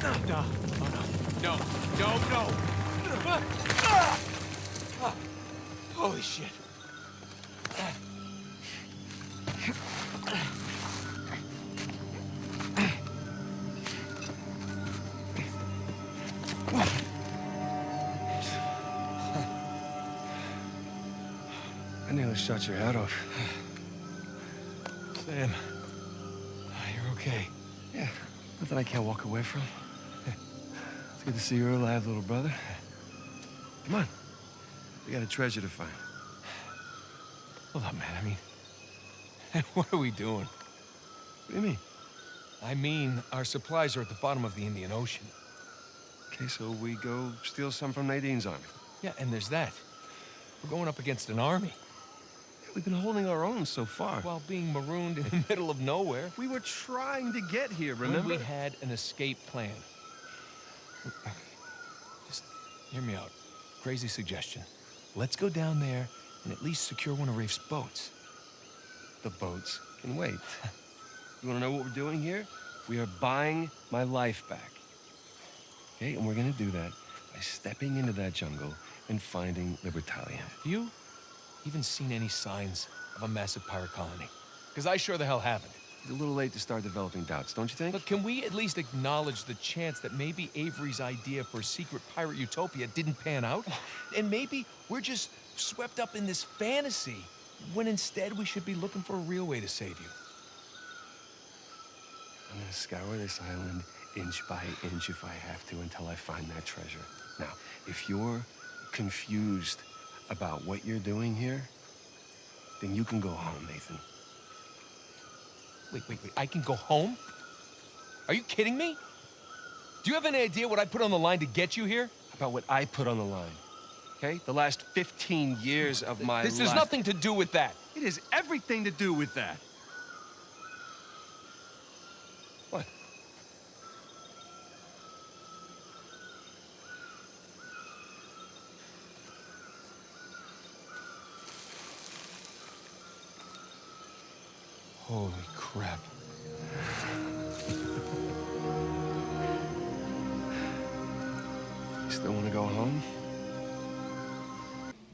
No. Oh, no. No. Holy shit. I nearly shot your head off. Sam, you're okay. Yeah, nothing I can't walk away from. It's good to see you're alive, little brother. Come on. We got a treasure to find. Hold up, man. I mean, what are we doing? What do you mean? I mean, our supplies are at the bottom of the Indian Ocean. Okay, so we go steal some from Nadine's army. Yeah, and there's that. We're going up against an army. We've been holding our own so far. While being marooned in the middle of nowhere. We were trying to get here, remember? When we had an escape plan. Just hear me out. Crazy suggestion. Let's go down there and at least secure one of Rafe's boats. The boats can wait. You want to know what we're doing here? We are buying my life back. Okay, and we're going to do that by stepping into that jungle and finding the battalion. Have you even seen any signs of a massive pirate colony? Because I sure the hell haven't. It's a little late to start developing doubts, don't you think? But can we at least acknowledge the chance that maybe Avery's idea for a secret pirate utopia didn't pan out? And maybe we're just swept up in this fantasy, when instead we should be looking for a real way to save you. I'm gonna scour this island inch by inch if I have to until I find that treasure. Now, if you're confused about what you're doing here, then you can go home, Nathan. Wait. I can go home? Are you kidding me? Do you have any idea what I put on the line to get you here? About what I put on the line, okay? The last 15 years of my life. This has nothing to do with that. It has everything to do with that. What? Holy crap. You still want to go home?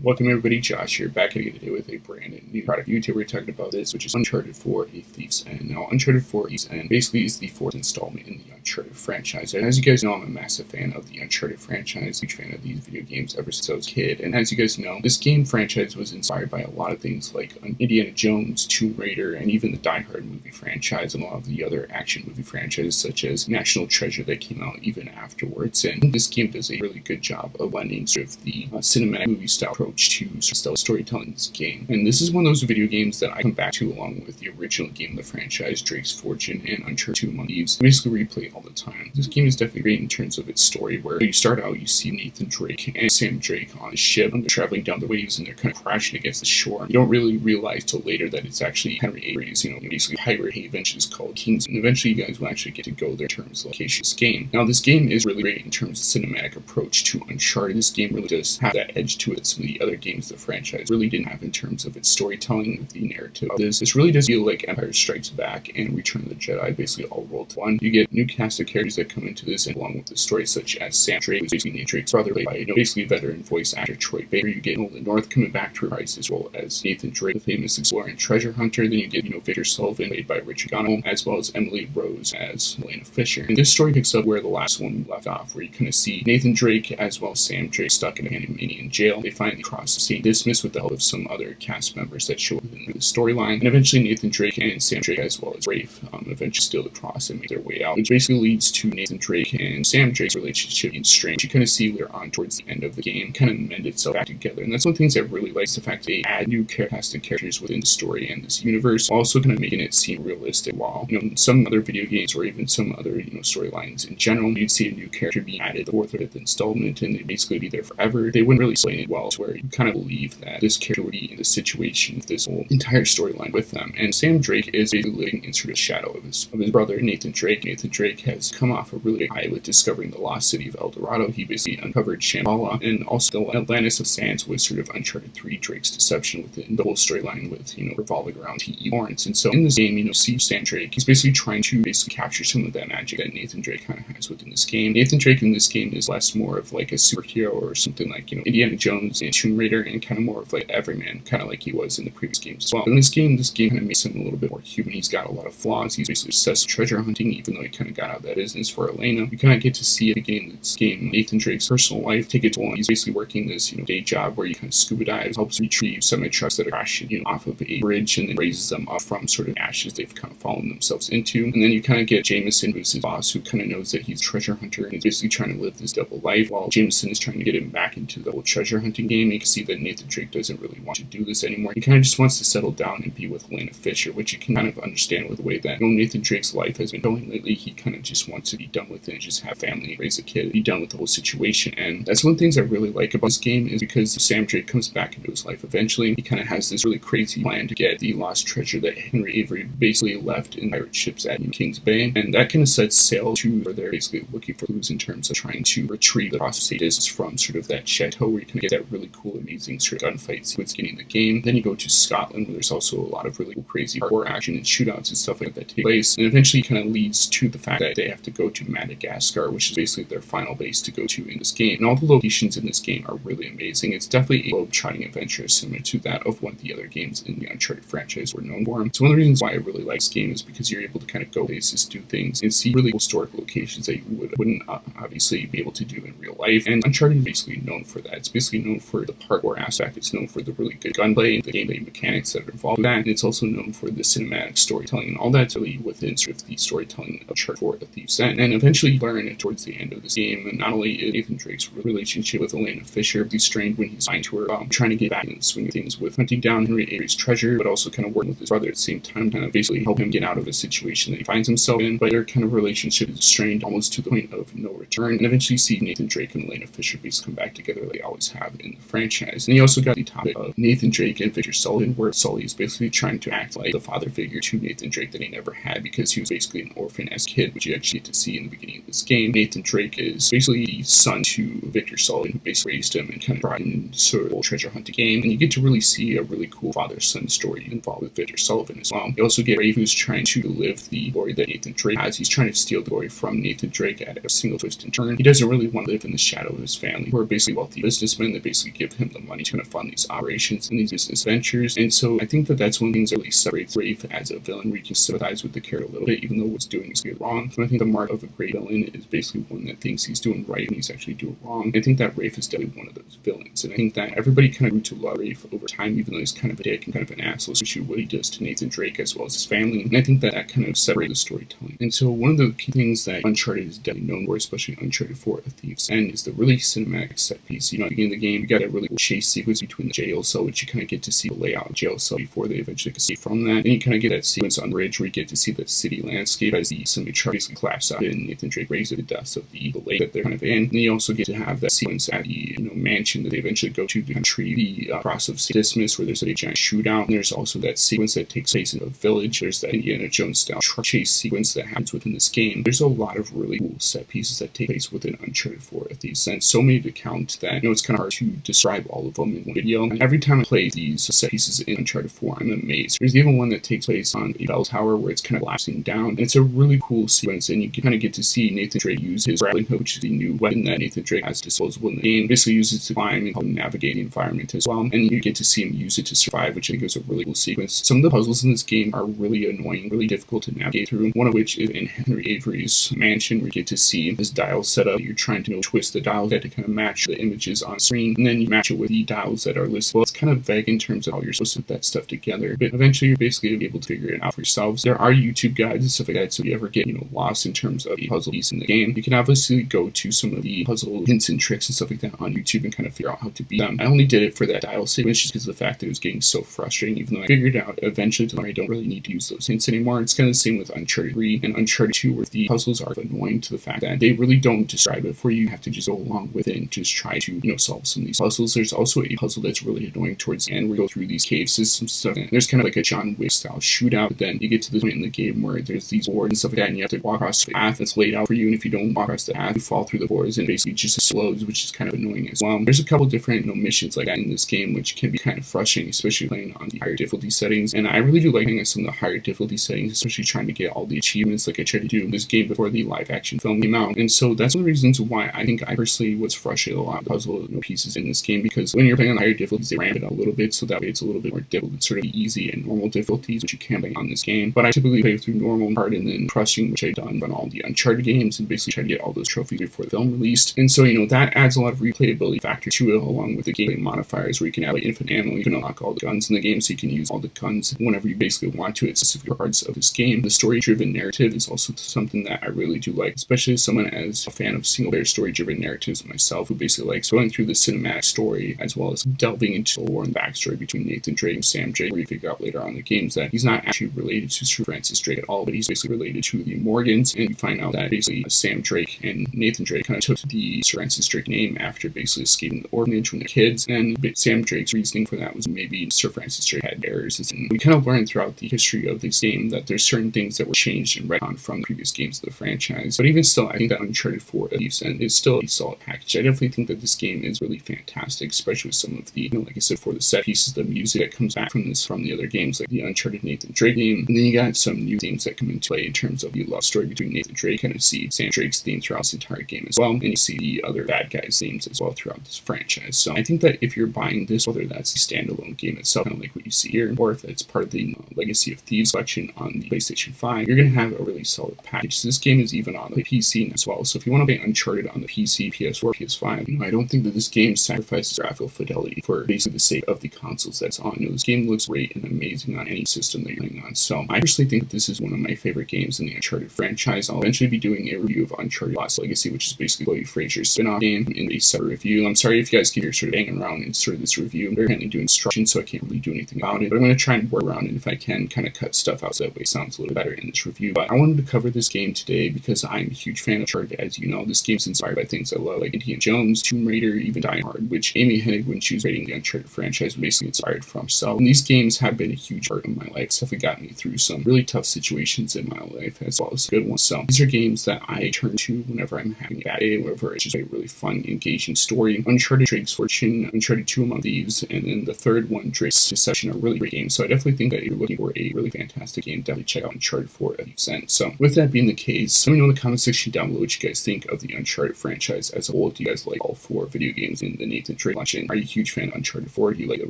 Welcome everybody, Josh here, back again today with a brand new product YouTube. We're talking about this, which is Uncharted 4: A Thief's End. Now, Uncharted 4: A Thief's End basically is the fourth installment in the Uncharted franchise. And as you guys know, I'm a massive fan of the Uncharted franchise, huge fan of these video games ever since I was a kid. And as you guys know, this game franchise was inspired by a lot of things like Indiana Jones, Tomb Raider, and even the Die Hard movie franchise, and a lot of the other action movie franchises such as National Treasure that came out even afterwards. And this game does a really good job of blending sort of the cinematic movie style approach to storytelling in this game. And this is one of those video games that I come back to along with the original game of the franchise, Drake's Fortune and Uncharted 2 Among Thieves. I basically replay all the time. This game is definitely great in terms of its story, where you start out, you see Nathan Drake and Sam Drake on a ship, and they're traveling down the waves and they're kind of crashing against the shore. You don't really realize till later that it's actually Henry Avery's, basically pirate haven, which is called Kings. And eventually you guys will actually get to go there in terms of location of this game. Now, this game is really great in terms of cinematic approach to Uncharted. This game really does have that edge to it that some of the other games the franchise really didn't have in terms of its storytelling with the narrative. This really does feel like Empire Strikes Back and Return of the Jedi basically all rolled to one. You get new cast of characters that come into this, and along with the story, such as Sam Drake, who's basically Nathan Drake's brother, played by basically veteran voice actor Troy Baker. You get Nolan North coming back to reprise his role as Nathan Drake, the famous explorer and treasure hunter. Then you get Victor Sullivan, played by Richard Gano, as well as Emily Rose as Helena Fisher. And this story picks up where the last one left off, where you kind of see Nathan Drake as well as Sam Drake stuck in a Panamanian jail. They finally cross the sea, dismissed with the help of some other cast members that show up in the storyline. And eventually Nathan Drake and Sam Drake, as well as Rafe, eventually steal the cross and make their way out, which basically leads to Nathan Drake and Sam Drake's relationship being strained. You kind of see later on towards the end of the game kind of mend itself back together. And that's one of the things I really like, is the fact that they add new cast and characters within the story and this universe, also kind of making it seem realistic. While in some other video games or even some other storylines in general, you'd see a new character being added the fourth or fifth installment and they'd basically be there forever. They wouldn't really explain it well, to where where you kind of believe that this character would be in this situation, this whole entire storyline with them. And Sam Drake is basically living in sort of shadow of his brother, Nathan Drake. Nathan Drake has come off a really big high with discovering the lost city of El Dorado. He basically uncovered Shambhala, and also the Atlantis of Sands was sort of Uncharted 3 Drake's deception within the whole storyline with, revolving around T.E. Lawrence. And so in this game, see Sam Drake, he's basically trying to capture some of that magic that Nathan Drake kind of has within this game. Nathan Drake in this game is less more of like a superhero or something like, Indiana Jones and Tomb Raider, and kind of more of like everyman, kind of like he was in the previous games as well. In this game kind of makes him a little bit more human. He's got a lot of flaws. He's basically obsessed with treasure hunting, even though he kind of got out of that business for Elena. You kind of get to see at the beginning of this game Nathan Drake's personal life take its toll. He's basically working this, day job where he kind of scuba dives, helps retrieve semi-trucks that are crashing, off of a bridge, and then raises them up from sort of ashes they've kind of fallen themselves into. And then you kind of get Jameson, who's his boss, who kind of knows that he's a treasure hunter, and he's basically trying to live this double life, while Jameson is trying to get him back into the whole treasure hunting game. And you can see that Nathan Drake doesn't really want to do this anymore. He kind of just wants to settle down and be with Elena Fisher, which you can kind of understand with the way that Nathan Drake's life has been going lately. He kind of just wants to be done with it and just have family, raise a kid, be done with the whole situation. And that's one of the things I really like about this game, is because Sam Drake comes back into his life eventually. He kind of has this really crazy plan to get the lost treasure that Henry Avery basically left in pirate ships at Kings Bay, and that kind of sets sail to where they're basically looking for clues in terms of trying to retrieve the lost discs from sort of that chateau, where you can get that really cool, amazing sort of gunfight sequence getting the game. Then you go to Scotland, where there's also a lot of really cool, crazy hardcore action and shootouts and stuff like that take place, and eventually kind of leads to the fact that they have to go to Madagascar, which is basically their final base to go to in this game. And all the locations in this game are really amazing. It's definitely a globe-trotting adventure similar to that of one of the other games in the Uncharted franchise were known for. So one of the reasons why I really like this game is because you're able to kind of go places, do things, and see really historic locations that you wouldn't obviously be able to do in real life. And Uncharted is basically known for that. It's basically known for the parkour aspect. It's known for the really good gunplay and the gameplay mechanics that are involved with that. And it's also known for the cinematic storytelling, and all that's really within sort of the storytelling of Uncharted 4: A Thief's End. And eventually you learn towards the end of this game, and not only is Nathan Drake's relationship with Elena Fisher he's strained when he's signed to her, trying to get back in the swing of things with hunting down Henry Avery's treasure, but also kind of working with his brother at the same time, kind of basically help him get out of a situation that he finds himself in. But their kind of relationship is strained almost to the point of no return. And eventually you see Nathan Drake and Elena Fisher basically come back together like they always have in the franchise. And you also got the topic of Nathan Drake and Victor Sullivan, where Sully is basically trying to act like the father figure to Nathan Drake that he never had, because he was basically an orphan as a kid, which you actually get to see in the beginning of this game. Nathan Drake is basically the son to Victor Sullivan, who basically raised him and kind of brought him into sort of a treasure hunting game. And you get to really see a really cool father-son story involved with Victor Sullivan as well. You also get Ray, who's trying to live the glory that Nathan Drake has. He's trying to steal the glory from Nathan Drake at a single twist and turn. He doesn't really want to live in the shadow of his family, who are basically wealthy businessmen that basically give him the money to kind of fund these operations and these business ventures. And so I think that that's one of the things that really separates Rafe as a villain, where you can sympathize with the character a little bit, even though what's doing is good wrong. And I think the mark of a great villain is basically one that thinks he's doing right and he's actually doing wrong. I think that Rafe is definitely one of those villains, and I think that everybody kind of grew to love Rafe over time, even though he's kind of a dick and kind of an asshole, especially what he does to Nathan Drake as well as his family. And I think that that kind of separates the storytelling. And so one of the key things that Uncharted is definitely known for, especially Uncharted 4: A Thief's End, is the really cinematic set piece. At the beginning of the game, you got a really cool chase sequence between the jail cell, which you kind of get to see the layout of the jail cell before they eventually escape from that. And you kind of get that sequence on the bridge where you get to see the city landscape as the semi-truck basically collapses out and Nathan Drake raises the dust of the lake that they're kind of in. And then you also get to have that sequence at the mansion that they eventually go to treat the cross of Dismas, where there's a giant shootout. And there's also that sequence that takes place in a village. There's that Indiana Jones style truck chase sequence that happens within this game. There's a lot of really cool set pieces that take place within Uncharted 4: A Thief's End. So many to count that it's kind of hard to describe all of them in one video. And every time I play these set pieces in Uncharted 4, I'm amazed. There's even one that takes place on a bell tower where it's kind of collapsing down. And it's a really cool sequence, and you kind of get to see Nathan Drake use his grappling hook, which is the new weapon that Nathan Drake has disposable in the game. Basically uses it to climb and help him navigate the environment as well. And you get to see him use it to survive, which I think is a really cool sequence. Some of the puzzles in this game are really annoying, really difficult to navigate through. One of which is in Henry Avery's mansion, where you get to see his dial set up. You're trying to twist the dials to kind of match the images on screen, and then you match it with the dials that are listed. Well, it's kind of vague in terms of how you're supposed to put that stuff together, but eventually you're basically able to figure it out for yourselves. There are YouTube guides and stuff like that, so if you ever get lost in terms of the puzzle piece in the game, you can obviously go to some of the puzzle hints and tricks and stuff like that on YouTube and kind of figure out how to beat them. I only did it for that dial sequence just because of the fact that it was getting so frustrating, even though I figured out eventually that I don't really need to use those hints anymore. It's kind of the same with Uncharted 3 and Uncharted 2, where the puzzles are annoying to the fact that they really don't describe it for you. You have to just go along with it and just try to solve some of these puzzles. puzzles. There's also a puzzle that's really annoying towards the end where you go through these cave systems stuff. And there's kind of like a John Wick style shootout, but then you get to this point in the game where there's these boards and stuff like that, and you have to walk across the path that's laid out for you, and if you don't walk across the path, you fall through the boards and basically just explodes, which is kind of annoying as well. There's a couple different missions like that in this game, which can be kind of frustrating, especially playing on the higher difficulty settings. And I really do like playing on some of the higher difficulty settings, especially trying to get all the achievements like I tried to do in this game before the live action film came out. And so that's one of the reasons why I think I personally was frustrated a lot with puzzle pieces in this game, because when you're playing on higher difficulties, they ramp it up a little bit, so that way it's a little bit more difficult. It's sort of easy and normal difficulties, which you can play on this game. But I typically play through normal, hard, and then crushing, which I've done on all the Uncharted games, and basically try to get all those trophies before the film released. And so, that adds a lot of replayability factor to it, along with the gameplay modifiers where you can have like infinite ammo, you can unlock all the guns in the game, so you can use all the guns whenever you basically want to at specific parts of this game. The story-driven narrative is also something that I really do like, especially as someone as a fan of single-player story-driven narratives myself, who basically likes going through the cinematic story as well as delving into the lore and backstory between Nathan Drake and Sam Drake, where you figure out later on in the games that he's not actually related to Sir Francis Drake at all, but he's basically related to the Morgans, and you find out that basically Sam Drake and Nathan Drake kind of took the Sir Francis Drake name after basically escaping the orphanage when they're kids, and Sam Drake's reasoning for that was maybe Sir Francis Drake had errors. And we kind of learned throughout the history of this game that there's certain things that were changed and retconned from the previous games of the franchise. But even still, I think that Uncharted 4 A Thief's End is still a solid package. I definitely think that this game is really fantastic, especially with some of the, like I said, for the set pieces, the music that comes back from the other games, like the Uncharted Nathan Drake game. And then you got some new themes that come into play in terms of the love story between Nathan Drake, kind of see Sam Drake's theme throughout this entire game as well, and you see the other bad guys' themes as well throughout this franchise. So I think that if you're buying this, whether that's the standalone game itself, kind of like what you see here, or if it's part of the Legacy of Thieves collection on the PlayStation 5, you're going to have a really solid package. This game is even on the PC as well, so if you want to play Uncharted on the PC, PS4, PS5, I don't think that this game sacrifices graphical fidelity for basically the sake of the consoles that's on. This game looks great and amazing on any system that you're playing on. So I personally think that this is one of my favorite games in the Uncharted franchise. I'll eventually be doing a review of Uncharted Lost Legacy, which is basically Chloe Frazier's spin-off game, in a separate review. I'm sorry if you guys can hear sort of hanging around in sort of this review. I'm currently doing instructions, so I can't really do anything about it, but I'm going to try and work around it if I can, kind of cut stuff out so that way it sounds a little better in this review. But I wanted to cover this game today because I'm a huge fan of Uncharted. As you know, this game's inspired by things I love, like Indiana Jones, Tomb Raider, even Die Hard, which Amy Hennig, when she was rating the Uncharted franchise, was basically inspired from. So, and these games have been a huge part of my life. It's definitely got me through some really tough situations in my life, as well as good ones. So these are games that I turn to whenever I'm having a bad day, whenever it's just a really fun, engaging story. Uncharted Drake's Fortune, Uncharted 2 Among Thieves, and then the third one, Drake's Deception, are really great games. So I definitely think that if you're looking for a really fantastic game, definitely check out Uncharted 4 A Thief's End. So with that being the case, let me know in the comment section down below what you guys think of the Uncharted franchise as a whole. Do you guys like all 4 video games in the Nathan Drake collection? Are you a huge fan of Uncharted 4? Do you like the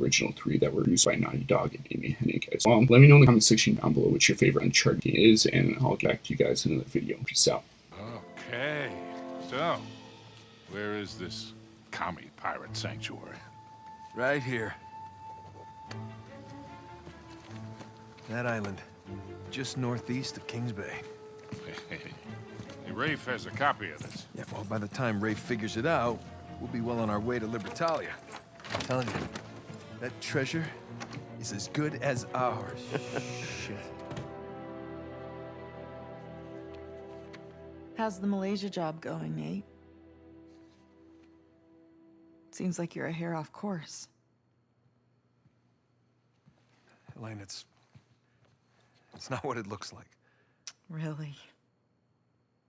original 3 that were produced by Naughty Dog and Amy Hennig as well? Let me know in the comment section down below what your favorite Uncharted game is, and I'll get back to you guys in another video. Peace out. Okay, so where is this commie pirate sanctuary? Right here. That island, just northeast of Kings Bay. Hey, Rafe has a copy of this. Yeah, well, by the time Rafe figures it out, we'll be well on our way to Libertalia. I'm telling you, that treasure is as good as ours. Shit. How's the Malaysia job going, Nate? Seems like you're a hair off course. Elaine, it's not what it looks like. Really?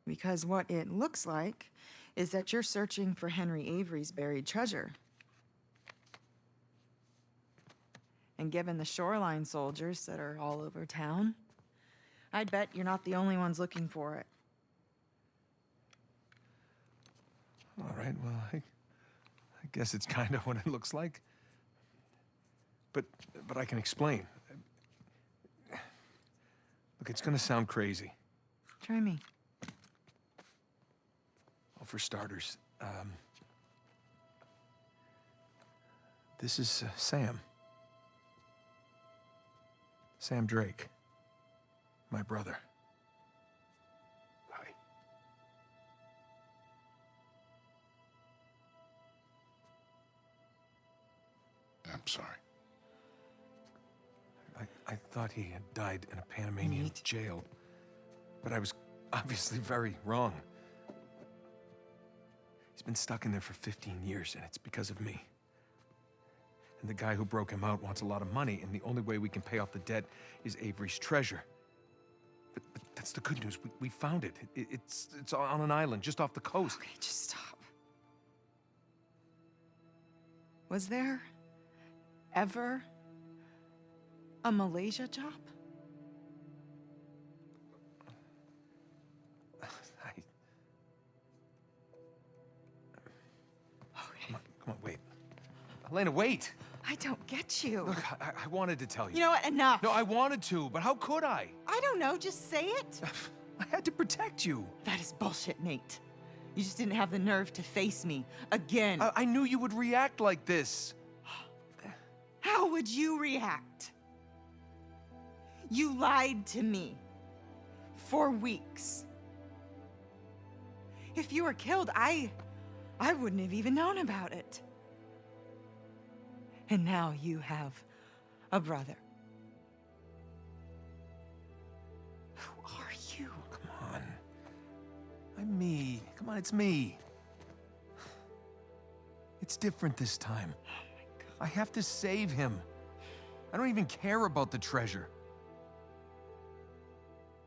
Because what it looks like is that you're searching for Henry Avery's buried treasure. And given the shoreline soldiers that are all over town, I'd bet you're not the only ones looking for it. All right, well, I guess it's kind of what it looks like. But I can explain. Look, it's gonna sound crazy. Try me. Well, for starters, this is Sam. Sam Drake. My brother. Hi. I'm sorry. I thought he had died in a Panamanian jail, but I was obviously very wrong. He's been stuck in there for 15 years, and it's because of me. And the guy who broke him out wants a lot of money, and the only way we can pay off the debt is Avery's treasure. But that's the good news. We found it. It's on an island just off the coast. Okay, just stop. Was there ever a Malaysia job? Come on, wait. Elena, wait! I don't get you. Look, I wanted to tell you. You know what? Enough. No, I wanted to, but how could I? I don't know. Just say it. I had to protect you. That is bullshit, Nate. You just didn't have the nerve to face me again. I knew you would react like this. How would you react? You lied to me for weeks. If you were killed, I wouldn't have even known about it. And now you have a brother. Who are you? Come on. I'm me. Come on, it's me. It's different this time. Oh my God. I have to save him. I don't even care about the treasure.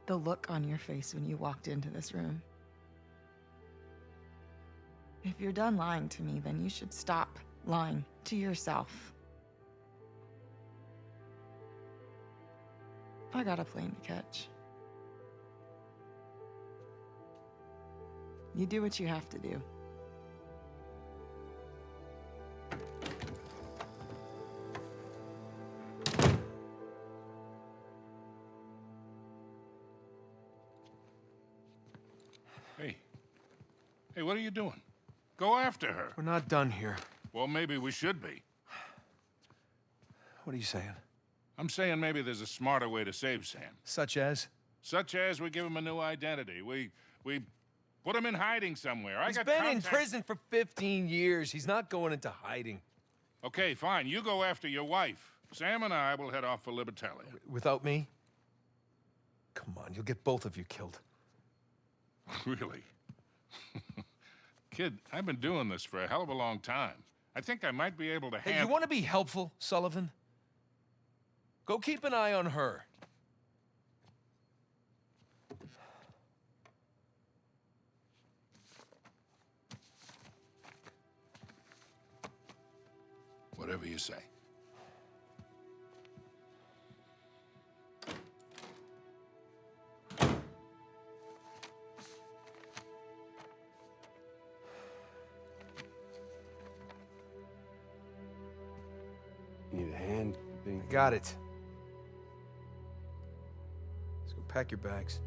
The look on your face when you walked into this room. If you're done lying to me, then you should stop lying to yourself. I got a plane to catch. You do what you have to do. Hey, what are you doing? Go after her. We're not done here. Well, maybe we should be. What are you saying? I'm saying maybe there's a smarter way to save Sam. Such as? Such as we give him a new identity. We put him in hiding somewhere. He's been in prison for 15 years. He's not going into hiding. Okay, fine. You go after your wife. Sam and I will head off for Libertalia. Without me? Come on, you'll get both of you killed. Really? Kid, I've been doing this for a hell of a long time. I think I might be able to handle... Hey, you want to be helpful, Sullivan? Go keep an eye on her. Whatever you say. You need a hand? I got it. Let's go pack your bags.